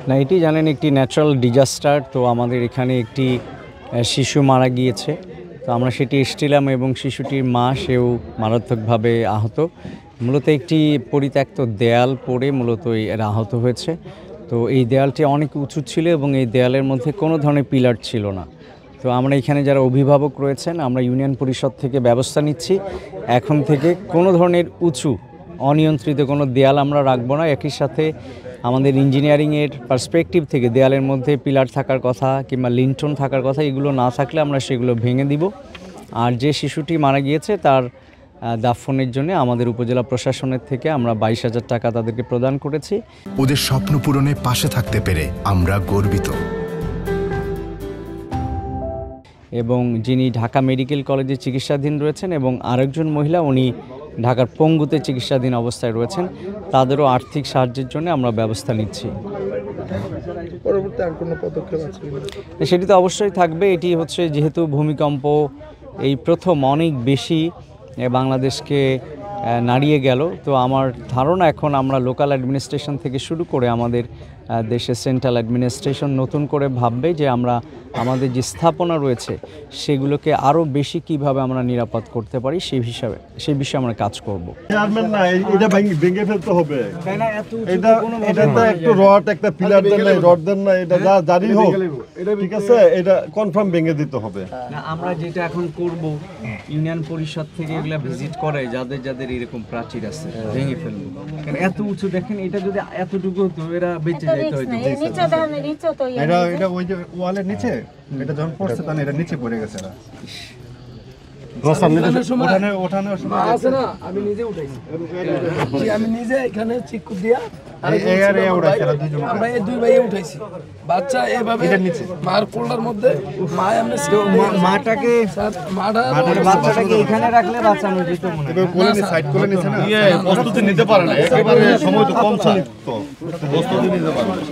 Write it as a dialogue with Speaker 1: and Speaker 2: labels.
Speaker 1: না, এটি জানেন একটি ন্যাচারাল ডিজাস্টার। তো আমাদের এখানে একটি শিশু মারা গিয়েছে, তো আমরা সেটি এসেছিলাম এবং শিশুটির মা সেও মারাত্মকভাবে আহত। মূলত একটি পরিত্যক্ত দেয়াল পড়ে মূলত এরা আহত হয়েছে। তো এই দেয়ালটি অনেক উঁচু ছিল এবং এই দেয়ালের মধ্যে কোনো ধরনের পিলার ছিল না। তো আমরা এখানে যারা অভিভাবক রয়েছেন, আমরা ইউনিয়ন পরিষদ থেকে ব্যবস্থা নিচ্ছি, এখন থেকে কোনো ধরনের উঁচু অনিয়ন্ত্রিত কোনো দেয়াল আমরা রাখবো না। একই সাথে আমাদের ইঞ্জিনিয়ারিংয়ের পার্সপেক্টিভ থেকে দেয়ালের মধ্যে পিলার থাকার কথা কিংবা লিন্টন থাকার কথা, এগুলো না থাকলে আমরা সেগুলো ভেঙে দিব। আর যে শিশুটি মারা গিয়েছে তার দাফনের জন্য আমাদের উপজেলা প্রশাসনের থেকে আমরা 22,000 টাকা তাদেরকে প্রদান করেছি।
Speaker 2: ওদের স্বপ্ন পূরণে পাশে থাকতে পেরে আমরা গর্বিত।
Speaker 1: এবং যিনি ঢাকা মেডিকেল কলেজে চিকিৎসাধীন রয়েছেন এবং আরেকজন মহিলা উনি ঢাকার পঙ্গুতে চিকিৎসাধীন অবস্থায় রয়েছেন, তাদেরও আর্থিক সাহায্যের জন্য আমরা ব্যবস্থা নিচ্ছি।
Speaker 3: পরবর্তী আর কোনো পদক্ষেপ আছে?
Speaker 1: সেটি তো অবশ্যই থাকবে। এটি হচ্ছে যেহেতু ভূমিকম্প এই প্রথম অনেক বেশি বাংলাদেশকে নাড়িয়ে গেল, তো আমার ধারণা এখন আমরা লোকাল অ্যাডমিনিস্ট্রেশন থেকে শুরু করে আমাদের দেশের সেন্ট্রাল অ্যাডমিনিস্ট্রেশন নতুন করে ভাববে যে আমরা আমাদের যে স্থাপনা রয়েছে সেগুলোকে আরও বেশি কিভাবে আমরা নিরাপদ করতে পারি সেই বিষয়ে আমরা কাজ করব।
Speaker 4: এটা ভেঙে ফেলতে হবে, এটা তো একটু রড একটা পিলার দেন না, রড দেন না, এটা যা জারি হোক, ঠিক আছে, এটা কনফার্ম ভেঙে দিতে হবে।
Speaker 1: না, আমরা যেটা এখন করব, ইউনিয়ন পরিষদ থেকে এগুলা ভিজিট করে যাদের যাদের এরকম প্রাচীর আছে ভেঙে ফেলবো। কারণ এত উঁচু দেখেন, এটা যদি এতটুকু হতো এরা বেঁচে যেত হয়তো।
Speaker 4: এটা ওই যে ওয়ালের নিচে এটা যখন পড়ছে তখন এটা নিচে পড়ে গেছে।
Speaker 3: আমি নিজে এখানে চিকু দিয়া দুই ভাই উঠাইছি বাচ্চা এভাবে মার কোলার মধ্যে।
Speaker 1: বাচ্চাটাকে এখানে রাখলে বাঁচানো যেত মনে হয়।
Speaker 4: প্রস্তুতি নিতে পারে না, একেবারে সময় তো কম, প্রস্তুতি নিতে পারে না।